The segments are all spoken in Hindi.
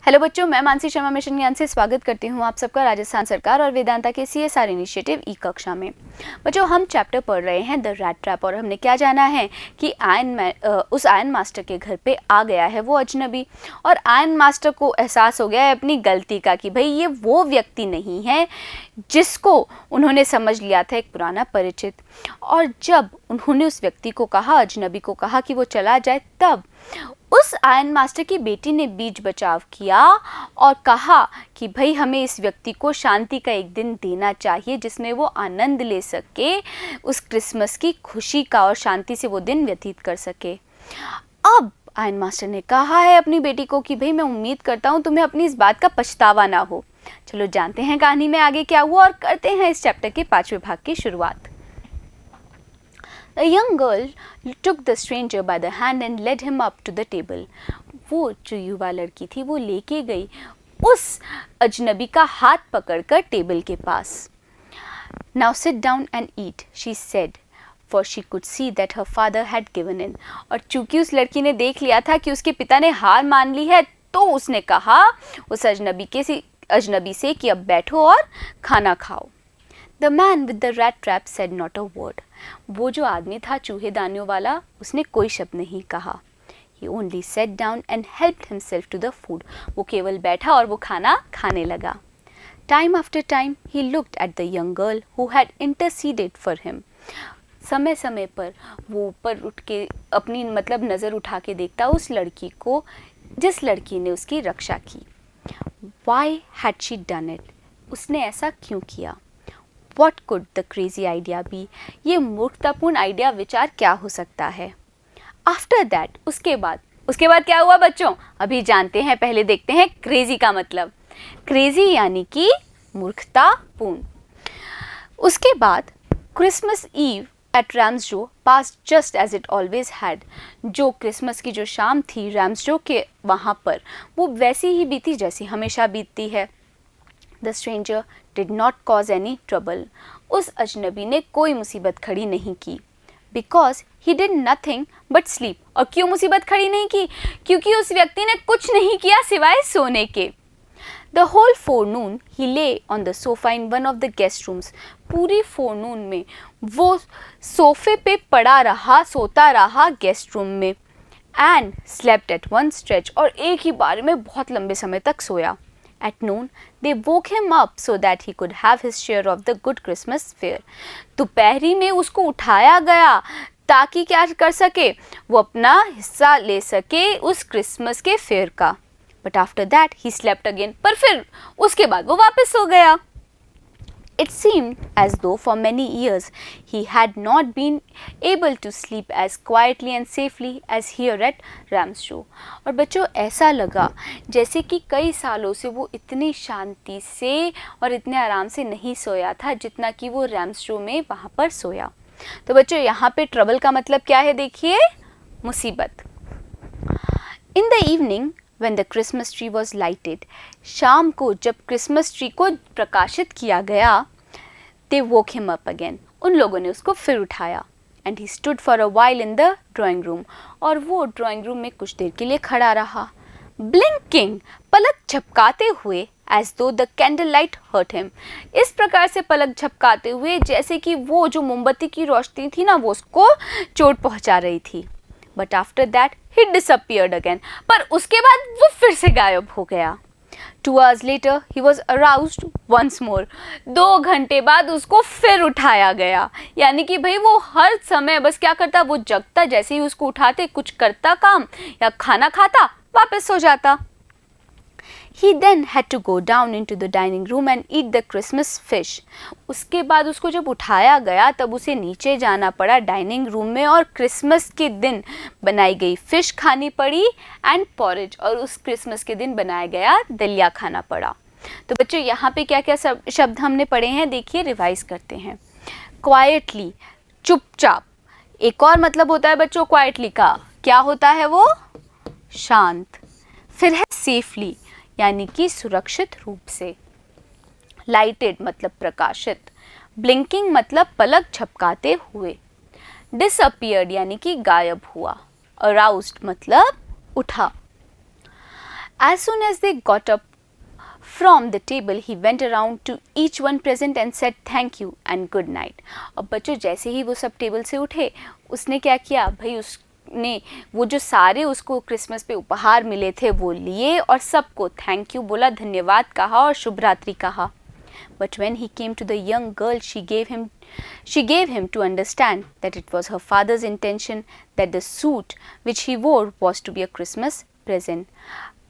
हेलो बच्चों, मैं मानसी शर्मा मिशन ज्ञान से स्वागत करती हूँ आप सबका राजस्थान सरकार और वेदांता के CSR इनिशिएटिव E-Kaksha में। बच्चों, हम चैप्टर पढ़ रहे हैं द रैट्रैप और हमने क्या जाना है कि उस आयन मास्टर के घर पे आ गया है वो अजनबी, और आयन मास्टर को एहसास हो गया है अपनी गलती का कि भाई ये वो व्यक्ति नहीं है जिसको उन्होंने समझ लिया था एक पुराना परिचित। और जब उन्होंने उस व्यक्ति को कहा, अजनबी को कहा कि वो चला जाए, तब उस आयन मास्टर की बेटी ने बीच बचाव किया और कहा कि भाई हमें इस व्यक्ति को शांति का एक दिन देना चाहिए जिसमें वो आनंद ले सके उस क्रिसमस की खुशी का और शांति से वो दिन व्यतीत कर सके। अब आयन मास्टर ने कहा है अपनी बेटी को कि भाई मैं उम्मीद करता हूँ तुम्हें अपनी इस बात का पछतावा ना हो। चलो जानते हैं कहानी में आगे क्या हुआ और करते हैं इस चैप्टर के 5वें भाग की शुरुआत। A young girl took the stranger by the hand and led him up to the table. वो जो युवा लड़की थी वो लेके गई उस अजनबी का हाथ पकड़कर टेबल के पास। Now sit down and eat, she said, for she could see that her father had given in. और चूंकि उस लड़की ने देख लिया था कि उसके पिता ने हार मान ली है, तो उसने कहा उस अजनबी से कि अब बैठो और खाना खाओ। The man with the rat trap said not a word. वो जो आदमी था चूहेदानियों वाला, उसने कोई शब्द नहीं कहा। He only sat down and helped himself to the food. वो केवल बैठा और वो खाना खाने लगा। Time after time he looked at the young girl who had interceded for him. समय समय पर वो ऊपर उठ के अपनी नज़र उठा के देखता उस लड़की को जिस लड़की ने उसकी रक्षा की। Why had she done it? उसने ऐसा क्यों किया? What could the crazy idea be? ये मूर्खतापूर्ण आइडिया विचार क्या हो सकता है? After that, उसके बाद क्या हुआ बच्चों? अभी जानते हैं, पहले देखते हैं क्रेजी का मतलब। क्रेजी यानी कि मूर्खतापूर्ण। उसके बाद क्रिसमस ईव एट रैम्सजो passed just as it always had. जो क्रिसमस की जो शाम थी रैम्सजो के वहाँ पर, वो वैसी ही बीती जैसी हमेशा बीतती है। The stranger did not cause any trouble. उस अजनबी ने कोई मुसीबत खड़ी नहीं की। Because he did nothing but sleep. और क्यों मुसीबत खड़ी नहीं की? क्योंकि उस व्यक्ति ने कुछ नहीं किया सिवाय सोने के। The whole forenoon he lay on the sofa in one of the guest rooms. पूरी forenoon में वो सोफे पे पड़ा रहा, सोता रहा गेस्ट रूम में। And slept at one stretch. और एक ही बार में बहुत लंबे समय तक सोया। At noon, they woke him up so that he could have his share of the good Christmas fare. दोपहरी में उसको उठाया गया ताकि क्या कर सके, वो अपना हिस्सा ले सके उस क्रिसमस के फेयर का। But after that, he slept again. पर फिर उसके बाद वो वापस सो गया। It seemed as though for many years he had not been able to sleep as quietly and safely as here at Ramshaw. और बच्चों ऐसा लगा जैसे कि कई सालों से वो इतनी शांति से और इतने आराम से नहीं सोया था जितना कि वो रैम्सशो में वहाँ पर सोया। तो बच्चों यहाँ पे ट्रबल का मतलब क्या है, देखिए, मुसीबत। In the evening when the Christmas tree was lighted, शाम को जब क्रिसमस ट्री को प्रकाशित किया गया, they woke him up again. उन लोगों ने उसको फिर उठाया। And he stood for a while in the drawing room. और वो ड्राइंग रूम में कुछ देर के लिए खड़ा रहा। Blinking, पलक झपकाते हुए, as though the candlelight hurt him. इस प्रकार से पलक झपकाते हुए जैसे कि वो जो मोमबत्ती की रोशनी थी ना, वो उसको चोट पहुंचा रही थी। But after that he disappeared again. पर उसके बाद वो फिर से गायब हो गया। 2 hours later he was aroused once more. 2 घंटे बाद उसको फिर उठाया गया। यानी कि भाई वो हर समय बस क्या करता, वो जगता, जैसे ही उसको उठाते कुछ करता काम या खाना खाता, वापस सो जाता। He then had to go down into the dining room and eat the Christmas fish. उसके बाद उसको जब उठाया गया तब उसे नीचे जाना पड़ा डाइनिंग रूम में और क्रिसमस के दिन बनाई गई फिश खानी पड़ी एंड पॉरेज, और उस क्रिसमस के दिन बनाया गया दलिया खाना पड़ा। तो बच्चों यहाँ पे क्या क्या शब्द हमने पढ़े हैं, देखिए रिवाइज करते हैं। क्वाइटली, चुपचाप। एक और मतलब होता है बच्चों क्वाइटली का, क्या होता है वो, शांत। फिर है सेफली, यानी कि सुरक्षित रूप से। लाइटेड मतलब प्रकाशित। ब्लिंकिंग मतलब पलक झपकाते हुए। डिसअपियर्ड यानी कि गायब हुआ। अराउज्ड मतलब उठा। As soon as they got up from the table, he went around to each one present and said thank you and good night. अब बच्चों जैसे ही वो सब टेबल से उठे, उसने क्या किया भाई, उसने वो जो सारे उसको क्रिसमस पे उपहार मिले थे वो लिए और सबको थैंक यू बोला, धन्यवाद कहा और शुभ रात्रि कहा. But when he came to the young girl, she gave him to understand that it was her father's intention that the suit which he wore was to be a Christmas present.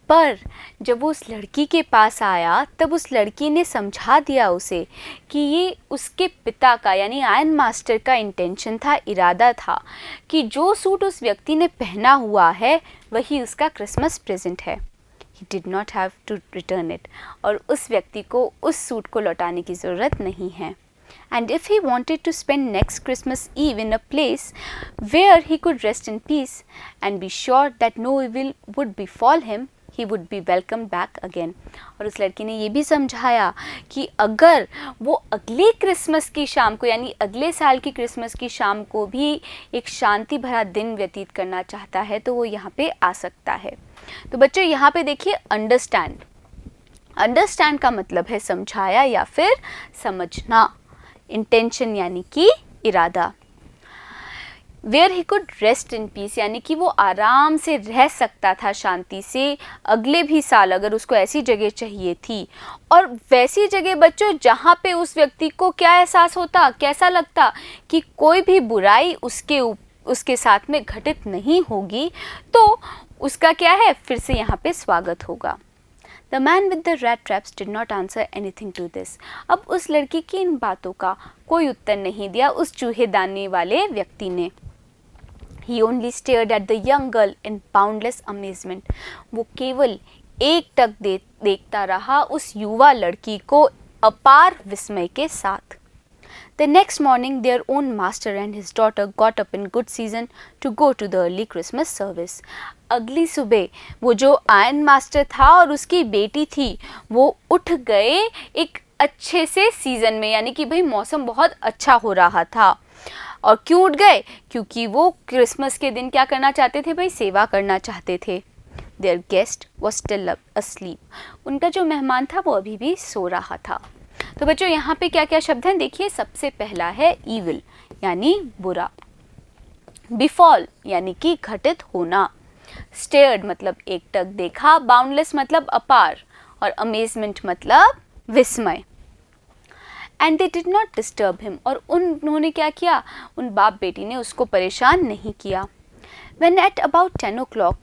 पर जब वो उस लड़की के पास आया तब उस लड़की ने समझा दिया उसे कि ये उसके पिता का यानी आयन मास्टर का इंटेंशन था, इरादा था कि जो सूट उस व्यक्ति ने पहना हुआ है वही उसका क्रिसमस प्रेजेंट है. He did not have to return it. और उस व्यक्ति को उस सूट को लौटाने की ज़रूरत नहीं है. And if he wanted to spend next Christmas Eve in a place where he could rest in peace and be sure that no evil would befall him, he would be welcomed back again. और उस लड़की ने ये भी समझाया कि अगर वो अगले क्रिसमस की शाम को यानी अगले साल की क्रिसमस की शाम को भी एक शांति भरा दिन व्यतीत करना चाहता है तो वो यहाँ पे आ सकता है. तो बच्चों यहाँ पे देखिए अंडरस्टैंड. अंडरस्टैंड का मतलब है समझाया या फिर समझना. इंटेंशन यानी कि इरादा. Where he could rest in peace यानी कि वो आराम से रह सकता था शांति से अगले भी साल अगर उसको ऐसी जगह चाहिए थी. और वैसी जगह बच्चों जहाँ पे उस व्यक्ति को क्या एहसास होता, कैसा लगता कि कोई भी बुराई उसके साथ में घटित नहीं होगी, तो उसका क्या है फिर से यहाँ पे स्वागत होगा. The man with the rat traps did not answer anything to this. अब उस लड़की की इन बातों का कोई उत्तर नहीं दिया उस चूहेदानी वाले व्यक्ति ने. He only stared at the young girl in boundless amazement. वो केवल एकटक देखता रहा उस युवा लड़की को अपार विस्मय के साथ. The next morning, their own master and his daughter got up in good season to go to the early Christmas service. अगली सुबह वो जो आयन मास्टर था और उसकी बेटी थी वो उठ गए एक अच्छे से सीज़न में यानी कि भाई मौसम बहुत अच्छा हो रहा था. और क्यों उठ गए? क्योंकि वो क्रिसमस के दिन क्या करना चाहते थे भाई, सेवा करना चाहते थे. Their guest was still asleep. उनका जो मेहमान था वो अभी भी सो रहा था. तो बच्चों यहाँ पे क्या क्या शब्द हैं देखिए. सबसे पहला है evil यानी बुरा. befall यानी कि घटित होना. stared मतलब एकटक देखा. boundless मतलब अपार. और amazement मतलब विस्मय. and they did not disturb him और उन्होंने क्या किया, उन बाप बेटी ने उसको परेशान नहीं किया. when at about 10 o'clock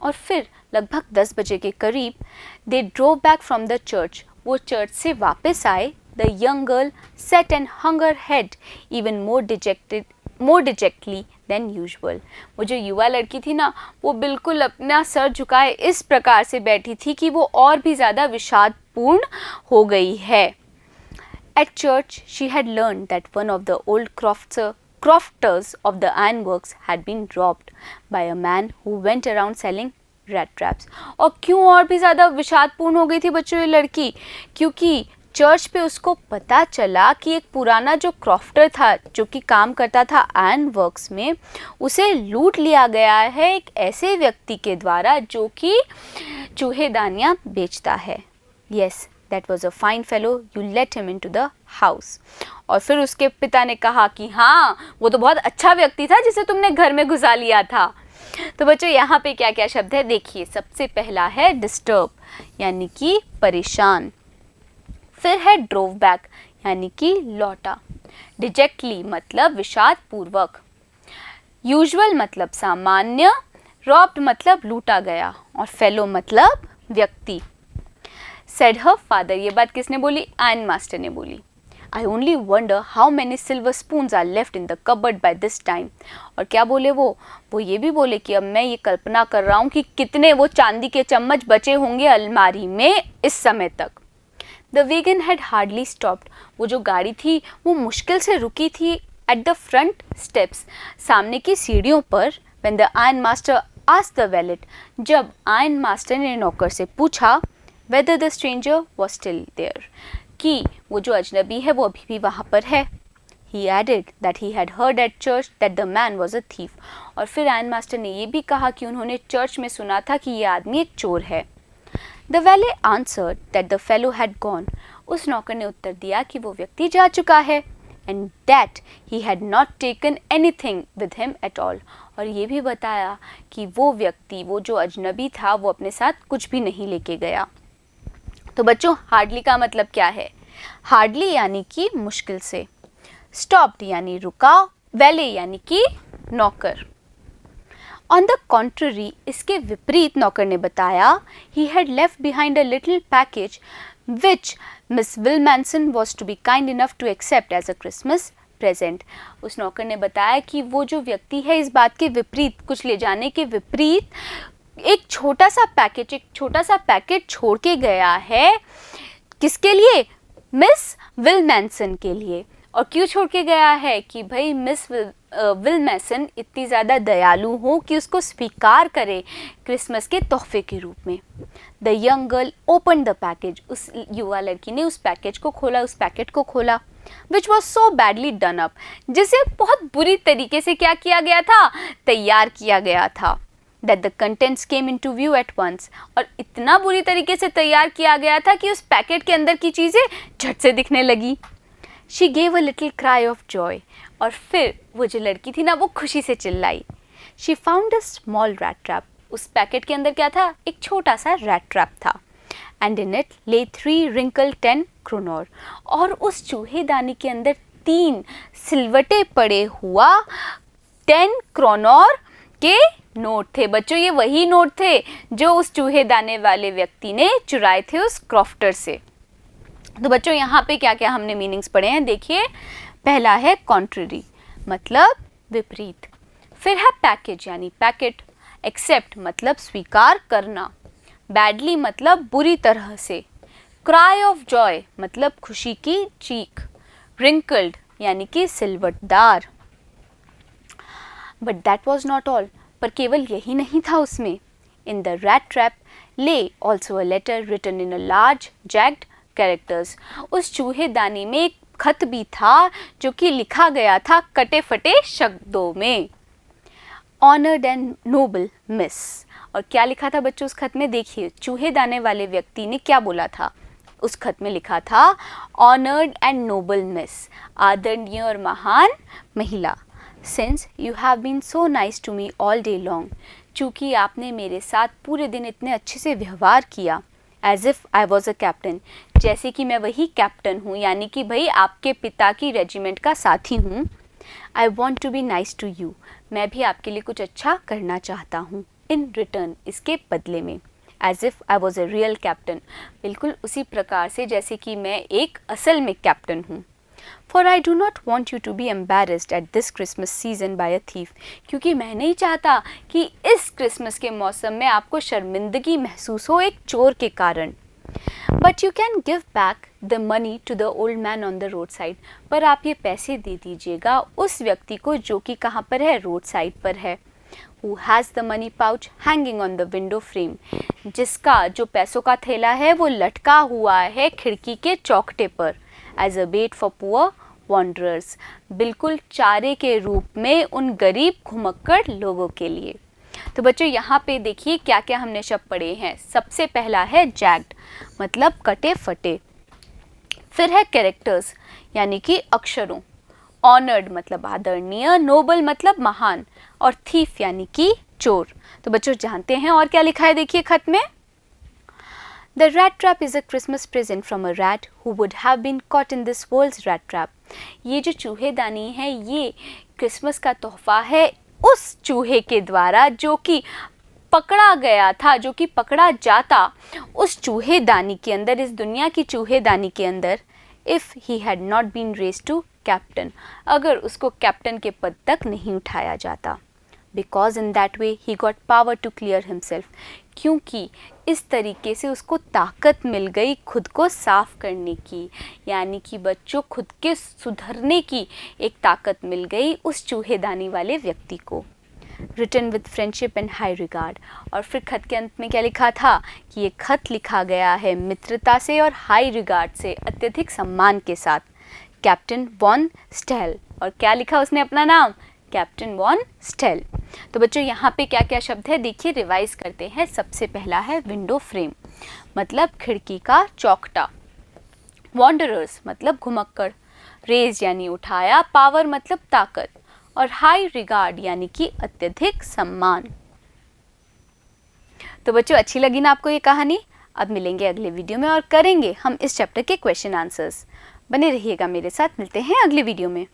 और फिर लगभग 10 बजे के करीब they drove back from the church, वो चर्च से वापस आए. The young girl sat and hung her head even more dejectedly than usual. वो जो युवा लड़की थी ना वो बिल्कुल अपना सर झुकाए इस प्रकार से बैठी थी कि वो और भी ज़्यादा विषादपूर्ण हो गई है. At church she had learned that one of the old crofters of the ironworks had been robbed by a man who went around selling rat traps. और क्यों और भी ज़्यादा विषादपूर्ण हो गई थी बच्चों ये लड़की, क्योंकि चर्च पे उसको पता चला कि एक पुराना जो क्रॉफ्टर था जो कि काम करता था आयरन वर्क्स में, उसे लूट लिया गया है एक ऐसे व्यक्ति के द्वारा जो कि चूहेदानियाँ बेचता है. Yes, that was a fine fellow. You let him into the house. और फिर उसके पिता ने कहा कि हाँ वो तो बहुत अच्छा व्यक्ति था जिसे तुमने घर में घुसा लिया था. तो बच्चों यहाँ पे क्या क्या शब्द है देखिए. सबसे पहला है डिस्टर्ब यानी कि परेशान. फिर है ड्रोव बैक यानी कि लौटा. डिजेक्टली मतलब विषाद पूर्वक. यूजुअल मतलब सामान्य. रॉब्ड मतलब लूटा गया. और फेलो मतलब व्यक्ति. सेड हर फादर, ये बात किसने बोली? आयन मास्टर ने बोली. I only wonder how many silver spoons are left in the cupboard by this time. और क्या बोले वो ये भी बोले कि अब मैं ये कल्पना कर रहा हूँ कि कितने वो चांदी के चम्मच बचे होंगे अलमारी में इस समय तक. The wagon had hardly stopped. वो जो गाड़ी थी वो मुश्किल से रुकी थी at the front steps, सामने की सीढ़ियों पर. When the iron master asked the valet, जब आयन मास्टर ने नौकर से पूछा whether the stranger was still there, कि वो जो अजनबी है वो अभी भी वहाँ पर है. He added that he had heard at church that the man was a thief. और फिर आयन मास्टर ने ये भी कहा कि उन्होंने चर्च में सुना था कि ये आदमी एक चोर है. The valet answered that the fellow had gone. उस नौकर ने उत्तर दिया कि वो व्यक्ति जा चुका है. And that he had not taken anything with him at all. और ये भी बताया कि वो व्यक्ति, वो जो अजनबी था, वो अपने साथ कुछ भी नहीं लेके गया. तो बच्चों, हार्डली का मतलब क्या है? हार्डली यानी कि मुश्किल से, स्टॉप्ड यानी रुका, वैले यानी कि नौकर. ऑन द कॉन्ट्ररी, इसके विपरीत नौकर ने बताया, he had left behind a little package which Miss Wilmanson was to be kind enough to accept as a Christmas present. उस नौकर ने बताया कि वो जो व्यक्ति है, इस बात के विपरीत, कुछ ले जाने के विपरीत, एक छोटा सा पैकेट छोड़ के गया है. किसके लिए? मिस विलमैनसन के लिए. और क्यों छोड़ के गया है? कि भाई मिस विलमैनसन इतनी ज़्यादा दयालु हो कि उसको स्वीकार करे क्रिसमस के तोहफे के रूप में. The young girl open the package. उस युवा लड़की ने उस पैकेट को खोला, which was so badly done up. जिसे बहुत बुरी तरीके से क्या किया गया था? तैयार किया गया था. That the contents came into view at once. और इतना बुरी तरीके से तैयार किया गया था कि उस पैकेट के अंदर की चीज़ें झट से दिखने लगी. She gave a little cry of joy. और फिर वो जो लड़की थी ना, वो खुशी से चिल्लाई. She found a small rat trap. उस पैकेट के अंदर क्या था? एक छोटा सा rat trap था. And in it lay 3 wrinkled 10 kroner. और उस चूहेदानी के अंदर 3 सिलवटे पड़े हुआ 10 kroner के नोट थे. बच्चों, ये वही नोट थे जो उस चूहेदाने वाले व्यक्ति ने चुराए थे उस क्रॉफ्टर से. तो बच्चों, यहाँ पे क्या क्या हमने मीनिंग्स पढ़े हैं, देखिए. पहला है कॉन्ट्ररी, मतलब विपरीत. फिर है पैकेज यानी पैकेट. एक्सेप्ट मतलब स्वीकार करना. बैडली मतलब बुरी तरह से. क्राई ऑफ जॉय मतलब खुशी की चीख. रिंकल्ड यानी कि सिलवटदार. But that was not all. पर केवल यही नहीं था उसमें. In the rat trap lay also a letter written in a large jagged characters. उस चूहेदानी में एक खत भी था जो कि लिखा गया था कटे फटे शब्दों में. Honoured and noble miss. और क्या लिखा था बच्चों उस खत में? देखिए, चूहेदाने वाले व्यक्ति ने क्या बोला था. उस खत में लिखा था, ऑनर्ड एंड नोबल मिस, आदरणीय और महान महिला. Since you have been so nice to me all day long. चूँकि आपने मेरे साथ पूरे दिन इतने अच्छे से व्यवहार किया. As if I was a captain. जैसे कि मैं वही कैप्टन हूँ, यानी कि भाई आपके पिता की रेजिमेंट का साथी हूँ. I want to be nice to you. मैं भी आपके लिए कुछ अच्छा करना चाहता हूँ. In return, इसके बदले में. As if I was a real captain. बिल्कुल उसी प्रकार से जैसे कि मैं एक असल में कैप्टन हूँ. For I do not want you to be embarrassed at this Christmas season by a thief. क्योंकि मैं नहीं चाहता कि इस क्रिसमस के मौसम में आपको शर्मिंदगी महसूस हो एक चोर के कारण. But you can give back the money to the old man on the roadside. पर आप ये पैसे दे दीजिएगा उस व्यक्ति को जो कि कहाँ पर है? रोड साइड पर है. Who has the money pouch hanging on the window frame. जिसका जो पैसों का थैला है वो लटका हुआ है खिड़की के चौखटे पर. As a bait for poor wanderers. बिल्कुल चारे के रूप में उन गरीब घुमक्कड़ लोगों के लिए. तो बच्चों, यहाँ पे देखिए क्या क्या हमने शब्द पढ़े हैं. सबसे पहला है जैग्ड, मतलब कटे फटे. फिर है कैरेक्टर्स, यानी कि अक्षरों. ऑनर्ड मतलब आदरणीय. नोबल मतलब महान. और थीफ यानी कि चोर. तो बच्चों जानते हैं और क्या लिखा है, देखिए खत में. The rat trap is a Christmas present from a rat who would have been caught in this world's rat trap. ये जो चूहेदानी है ये क्रिसमस का तोहफा है उस चूहे के द्वारा जो कि पकड़ा गया था, जो कि पकड़ा जाता उस चूहेदानी के अंदर, इस दुनिया की चूहेदानी के अंदर. If he had not been raised to captain, अगर उसको कैप्टन के पद तक नहीं उठाया जाता. Because in that way he got power to clear himself. क्योंकि इस तरीके से उसको ताकत मिल गई खुद को साफ करने की, यानी कि बच्चों खुद के सुधरने की एक ताकत मिल गई उस चूहेदानी वाले व्यक्ति को. Written with friendship and high regard. और फिर खत के अंत में क्या लिखा था कि ये खत लिखा गया है मित्रता से और हाई रिगार्ड से, अत्यधिक सम्मान के साथ. Captain Von Stell. और क्या लिखा उसने अपना नाम? Captain Von Stell. तो बच्चों यहाँ पे क्या क्या शब्द है देखिए, रिवाइज करते हैं। सबसे पहला है विंडो फ्रेम, मतलब खिड़की का चौखटा। वॉन्डरर्स मतलब घुमक्कड़। रेज यानी उठाया। पावर मतलब ताकत। और हाई रिगार्ड यानी कि अत्यधिक सम्मान। तो बच्चों अच्छी लगी ना आपको ये कहानी? अब मिलेंगे अगले वीडियो में और करेंगे हम इस चैप्टर के क्वेश्चन आंसर्स। बने रहिएगा मेरे साथ, मिलते हैं अगले वीडियो में।